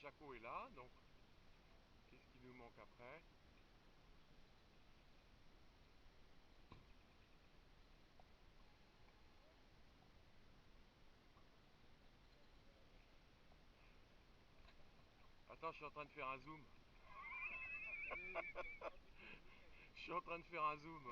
Jaco est là, donc qu'est-ce qui nous manque après? Attends, je suis en train de faire un zoom. Je suis en train de faire un zoom.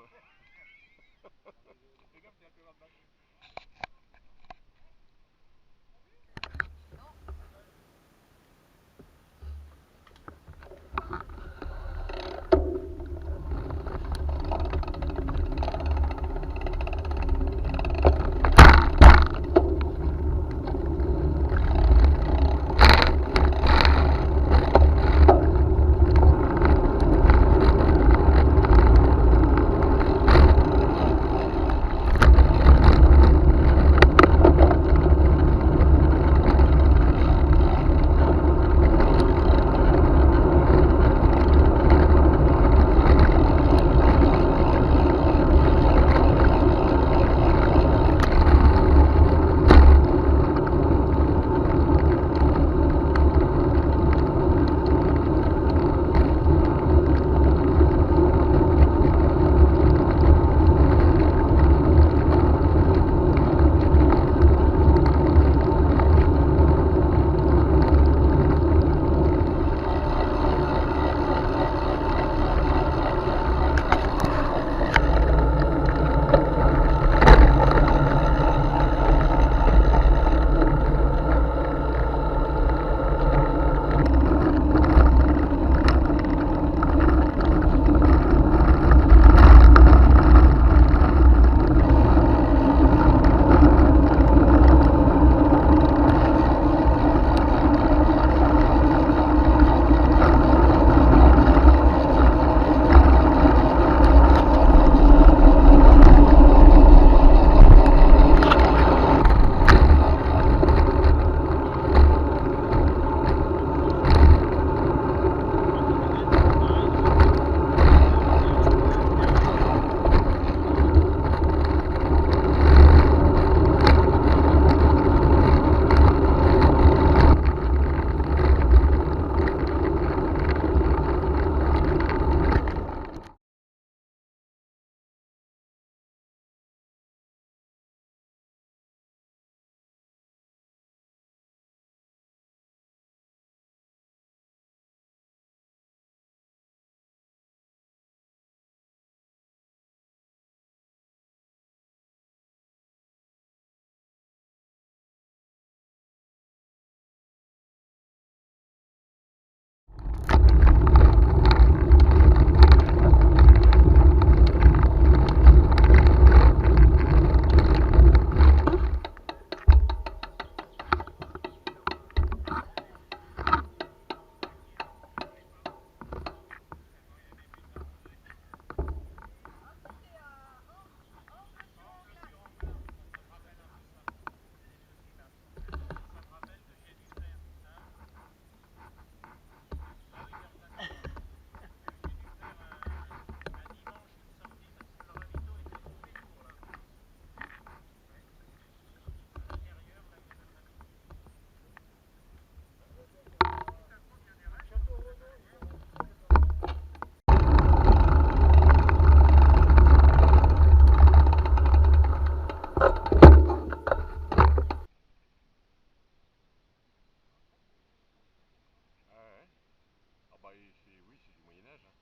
Ah bah oui, c'est du Moyen-Âge. Hein.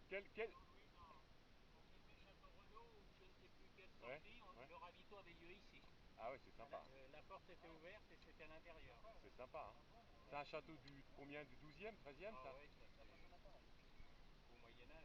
Quel... Ouais, ouais. Le ravito avait lieu ici. Ah ouais, c'est sympa. La porte était ouverte et c'était à l'intérieur. C'est sympa. Hein. C'est un château du combien? Du 12e, 13e ça? Oui, ça c'est au Moyen-Âge.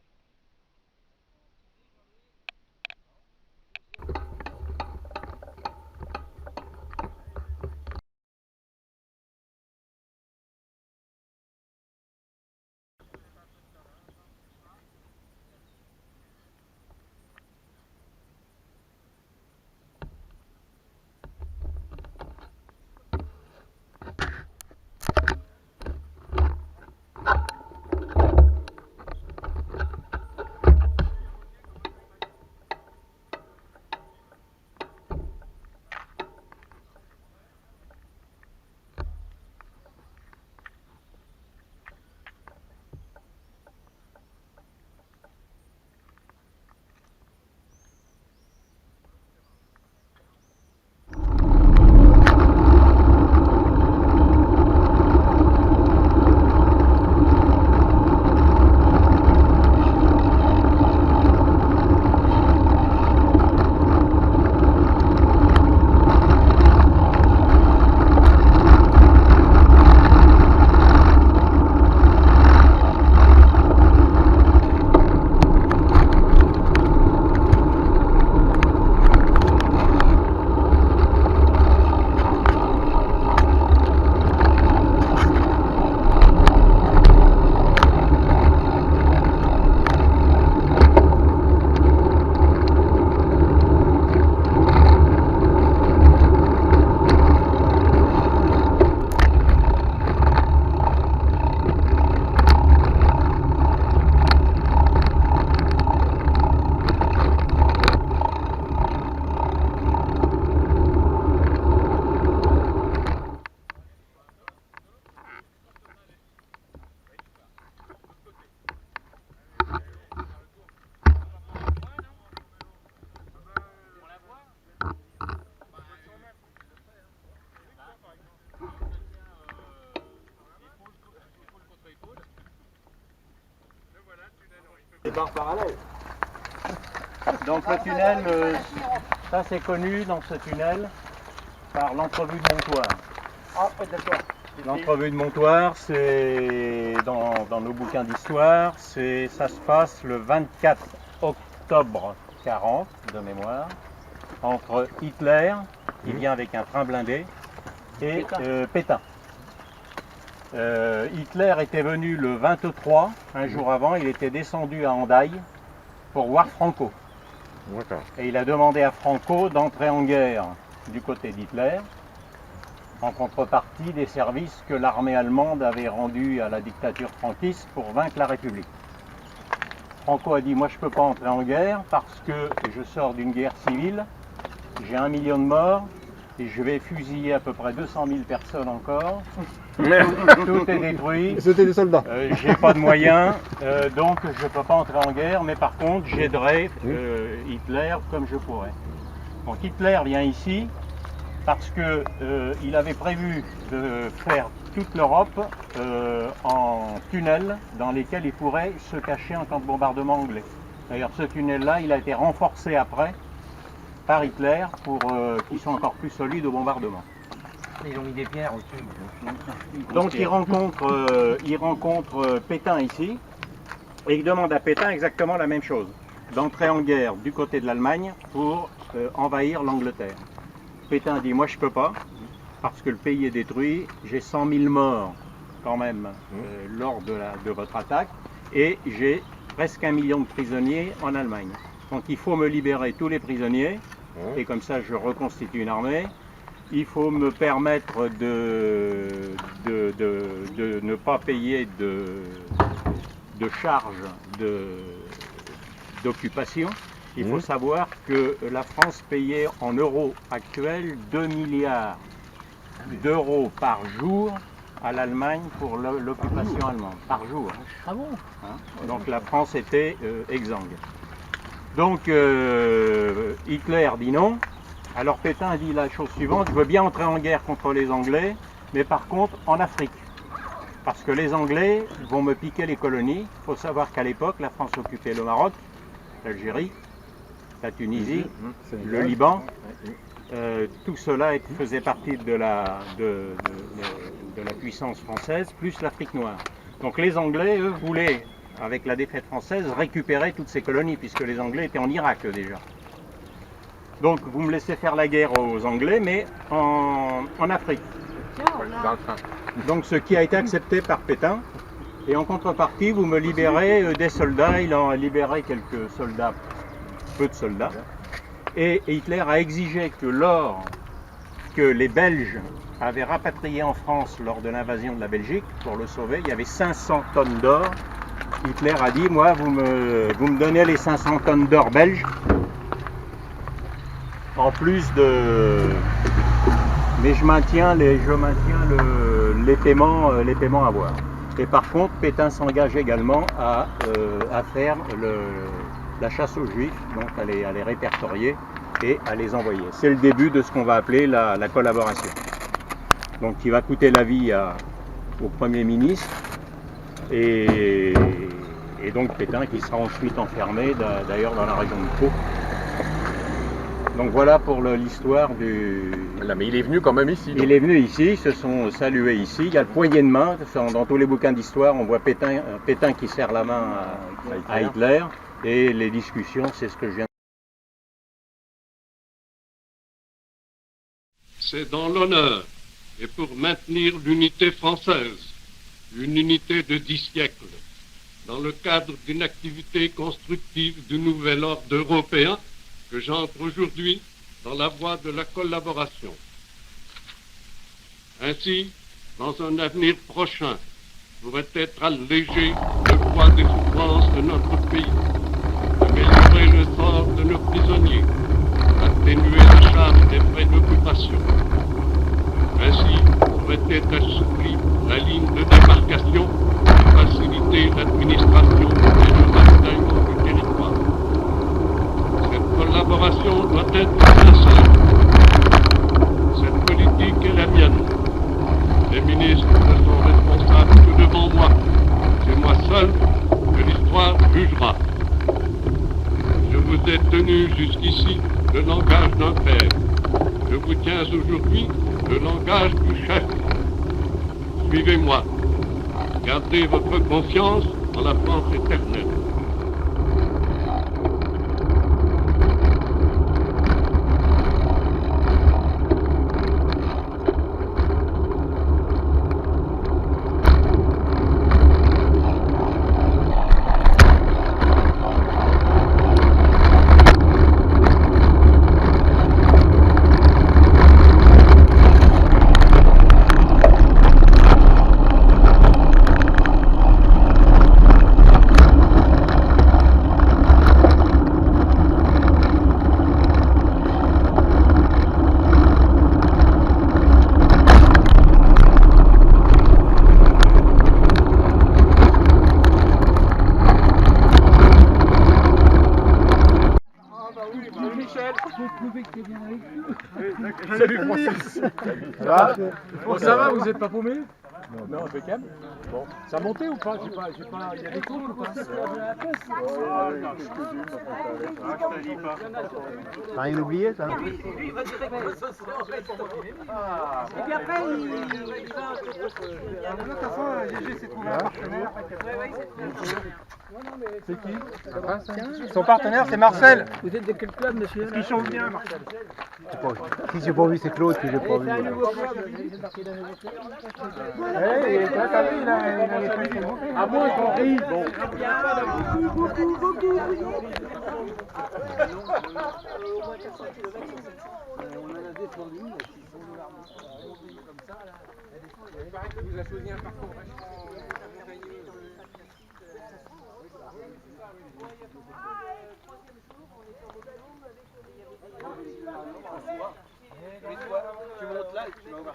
barres parallèles. Donc le tunnel, ça c'est connu dans ce tunnel par l'entrevue de Montoire. Ah, d'accord. L'entrevue de Montoire, c'est dans nos bouquins d'histoire, ça se passe le 24 octobre 40 de mémoire, entre Hitler, qui vient avec un train blindé, et Pétain. Hitler était venu le 23, un jour avant, il était descendu à Hendaye pour voir Franco. Et il a demandé à Franco d'entrer en guerre du côté d'Hitler, en contrepartie des services que l'armée allemande avait rendus à la dictature franquiste pour vaincre la République. Franco a dit, moi je ne peux pas entrer en guerre parce que je sors d'une guerre civile, j'ai 1 million de morts, et je vais fusiller à peu près 200 000 personnes encore. Tout est détruit. C'était des soldats. J'ai pas de moyens, donc je ne peux pas entrer en guerre, mais par contre j'aiderai Hitler comme je pourrai. Donc Hitler vient ici parce que il avait prévu de faire toute l'Europe en tunnels dans lesquels il pourrait se cacher en cas de bombardement anglais. D'ailleurs ce tunnel-là, il a été renforcé après par Hitler pour qu'ils soient encore plus solides au bombardement. Ils ont mis des pierres au-dessus. Donc il rencontre Pétain ici et il demande à Pétain exactement la même chose, d'entrer en guerre du côté de l'Allemagne pour envahir l'Angleterre. Pétain dit moi je peux pas parce que le pays est détruit, j'ai 100 000 morts quand même lors de votre attaque et j'ai presque 1 million de prisonniers en Allemagne. Donc il faut me libérer tous les prisonniers et comme ça je reconstitue une armée. Il faut me permettre de ne pas payer de charges d'occupation. Il faut savoir que la France payait en euros actuels 2 milliards d'euros par jour à l'Allemagne pour l'occupation allemande. Par jour. Ah bon? Donc la France était exsangue. Donc Hitler dit non. Alors Pétain dit la chose suivante, je veux bien entrer en guerre contre les Anglais, mais par contre en Afrique. Parce que les Anglais vont me piquer les colonies. Il faut savoir qu'à l'époque, la France occupait le Maroc, l'Algérie, la Tunisie, le Liban. Tout cela faisait partie de la puissance française, plus l'Afrique noire. Donc les Anglais, eux, voulaient, avec la défaite française, récupérer toutes ces colonies, puisque les Anglais étaient en Irak déjà. Donc vous me laissez faire la guerre aux Anglais, mais en Afrique. Donc ce qui a été accepté par Pétain, et en contrepartie vous me libérez des soldats, il en a libéré quelques soldats, peu de soldats, et Hitler a exigé que l'or que les Belges avaient rapatrié en France lors de l'invasion de la Belgique, pour le sauver, il y avait 500 tonnes d'or. Hitler a dit, moi vous me donnez les 500 tonnes d'or belges, en plus de... Mais je maintiens les paiements à voir. Et par contre, Pétain s'engage également à faire la chasse aux Juifs, donc à les répertorier et à les envoyer. C'est le début de ce qu'on va appeler la collaboration. Donc qui va coûter la vie au Premier ministre et donc Pétain qui sera ensuite enfermé d'ailleurs dans la région de Pau. Donc voilà pour l'histoire du... Là, mais il est venu quand même ici. Il est venu ici, ils se sont salués ici. Il y a le poignet de main. Dans tous les bouquins d'histoire, on voit Pétain qui serre la main à Hitler. Et les discussions, c'est ce que je viens de dire. C'est dans l'honneur et pour maintenir l'unité française, une unité de 10 siècles, dans le cadre d'une activité constructive du nouvel ordre européen, que j'entre aujourd'hui dans la voie de la collaboration. Ainsi, dans un avenir prochain, pourrait être allégé le poids des souffrances de notre pays, améliorer le sort de nos prisonniers, atténuer la charge des frais d'occupation. Ainsi, pourrait être assouplie la ligne de démarcation pour faciliter l'administration et le ravitaillement du territoire. Cette collaboration doit être sincère. Cette politique est la mienne. Les ministres ne sont responsables que devant moi. C'est moi seul que l'histoire jugera. vous êtes tenu jusqu'ici le langage d'un père. Je vous tiens aujourd'hui le langage du chef. Suivez-moi. Gardez votre confiance en la France éternelle. Salut Francis. Ça va? Bon, ça va, vous êtes pas paumé? Non, impeccable. Bon, ça a monté ou pas? Il y a des courbes ou pas? T'as rien oublié, ça? Et puis après, il va... De toute façon, GG s'est trouvé un partenaire. C'est qui? Son partenaire, c'est Marcel. Vous êtes de quel club, monsieur? Il change bien, Marcel. Si j'ai pas vu, c'est Claude que j'ai pas vu. Il est très calé, il a les trucs. À moins qu'on rit. Bon. On en a défendu, mais s'ils sont comme ça, là. Il paraît que vous avez choisi un parcours vachement montagneux. Tu montes là et tu vas voir.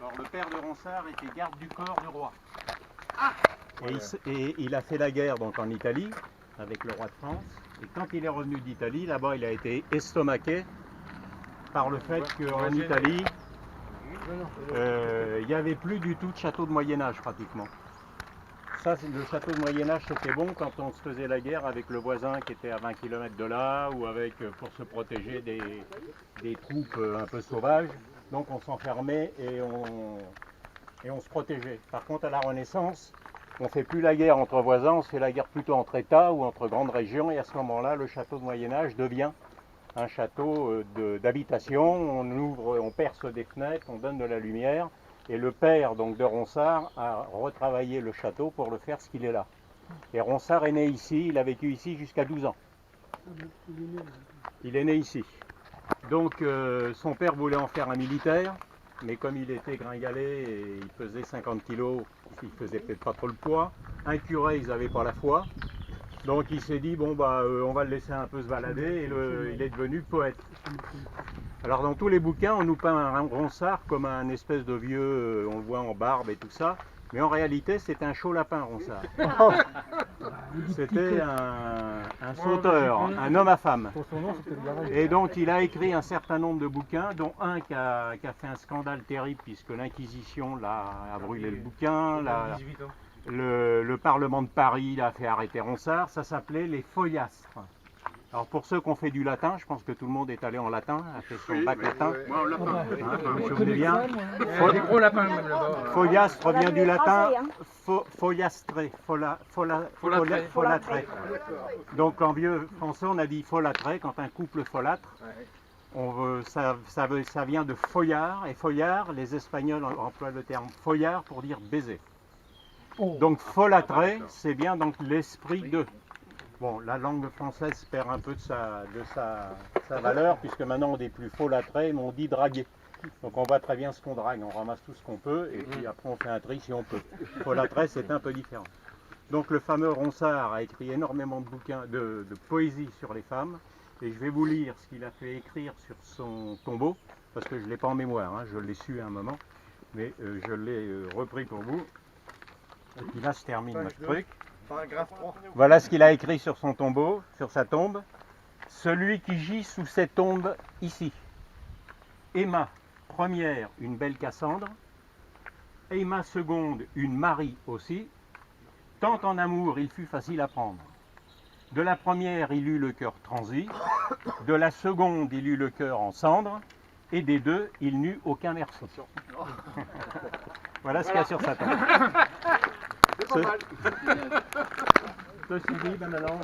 Alors le père de Ronsard était garde du corps du roi. Et il a fait la guerre donc en Italie avec le roi de France. Et quand il est revenu d'Italie, là-bas il a été estomaqué par le fait qu'en Italie, il n'y avait plus du tout de château de Moyen-Âge pratiquement. Ça, le château de Moyen-Âge, c'était bon quand on se faisait la guerre avec le voisin qui était à 20 km de là, ou avec pour se protéger des troupes un peu sauvages. Donc on s'enfermait et on se protégeait. Par contre, à la Renaissance, on ne fait plus la guerre entre voisins, on se fait la guerre plutôt entre États ou entre grandes régions. Et à ce moment-là, le château de Moyen-Âge devient un château d'habitation. On ouvre, on perce des fenêtres, on donne de la lumière. Et le père donc, de Ronsard a retravaillé le château pour le faire ce qu'il est là. Et Ronsard est né ici, il a vécu ici jusqu'à 12 ans. Il est né ici. Donc son père voulait en faire un militaire, mais comme il était gringalet et il pesait 50 kilos, il faisait peut-être pas trop le poids. Un curé, ils n'avaient pas la foi. Donc il s'est dit, bon bah on va le laisser un peu se balader, et il est devenu poète. Alors dans tous les bouquins, on nous peint un Ronsard comme un espèce de vieux, on le voit en barbe et tout ça, mais en réalité c'était un chaud lapin Ronsard. C'était un sauteur, un homme à femme. Et donc il a écrit un certain nombre de bouquins, dont un qui a fait un scandale terrible puisque l'Inquisition a brûlé le bouquin, le Parlement de Paris a fait arrêter Ronsard, ça s'appelait les Feuillastres. Alors pour ceux qui ont fait du latin, je pense que tout le monde est allé en latin, a fait son bac latin. Moi, en lapin. Je connais bien. Des gros lapins même là-bas. Feuillastre vient du latin feuillastrer, folâtrer. Donc en vieux français, on a dit folâtrer quand un couple folâtre. Ça vient de foillard, et foillard, les Espagnols emploient le terme foillard pour dire baiser. Donc folâtrer, c'est bien donc l'esprit de. Bon, la langue française perd un peu de sa valeur, puisque maintenant on dit plus folâtrer, mais on dit draguer. Donc on voit très bien ce qu'on drague, on ramasse tout ce qu'on peut, et puis après on fait un tri si on peut. Folâtrer, c'est un peu différent. Donc le fameux Ronsard a écrit énormément de bouquins, de poésie sur les femmes, et je vais vous lire ce qu'il a fait écrire sur son tombeau, parce que je ne l'ai pas en mémoire, hein, je l'ai su à un moment. mais je l'ai repris pour vous. Et puis là, je termine notre truc. Voilà ce qu'il a écrit sur son tombeau, sur sa tombe. Celui qui gît sous cette tombe ici. Aima, première, une belle Cassandre. Aima, seconde, une Marie aussi. Tant en amour, il fut facile à prendre. De la première, il eut le cœur transi. De la seconde, il eut le cœur en cendre. Et des deux, il n'eut aucun merci. Voilà ce qu'il y a sur sa tombe. Ceci dit, ben maintenant...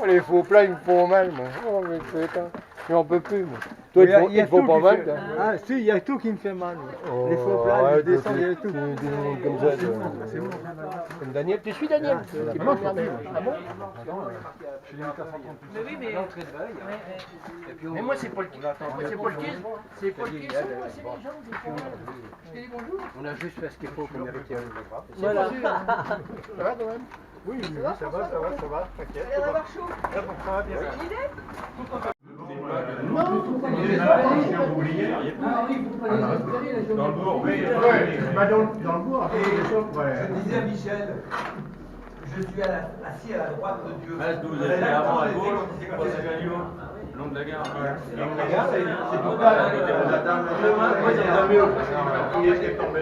Oh, les faux plats, ils me font mal, moi. Oh, mais putain, j'en peux plus, moi. Toi, ils te font pas mal, toi. Ah, si, il y a tout qui me fait mal. Oh, Les faux plats, les arrête, descentes, il y a tout. des noms comme ça, comme Daniel. Tu suis Daniel? Qui peut m'emmerder. Ah bon? Mais oui, mais l'entrée de bail. Mais moi, c'est Paul Kiss. C'est Paul Kiss. C'est Paul Kiss. C'est les gens, je dis bonjour. On a juste fait ce qu'il faut pour mériter un. Voilà. Ça va quand même? Oui, ça va. T'inquiète. Il va y en avoir chaud. Ça va bien. Une idée? Dans le bourg, oui. Dans le bourg, Je disais à Michel, je suis assis à la droite de Dieu. Vous étiez avant à gauche, le long de la gare. c'est pour ça il était tombé.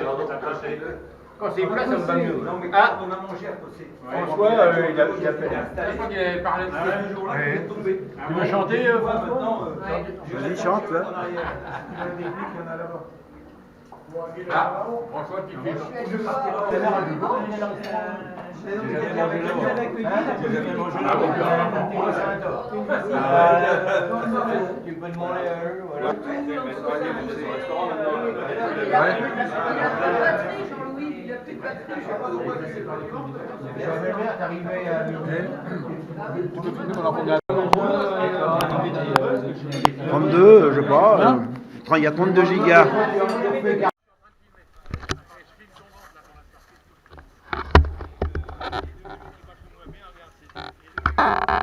Quand c'est plat, ça me va mieux. Non, mais quand on a mangé à côté. François, il a fait. Je crois qu'il avait parlé de ça. Ce jour-là, il est tombé. Tu veux chanter, Maintenant, Vas-y, chante, là. Ah, François, tu fais. je partirai. Tu peux demander à eux, voilà. J'aimerais bien t'arriver à minuit. 32, je sais pas. Il y a 32 gigas. Ah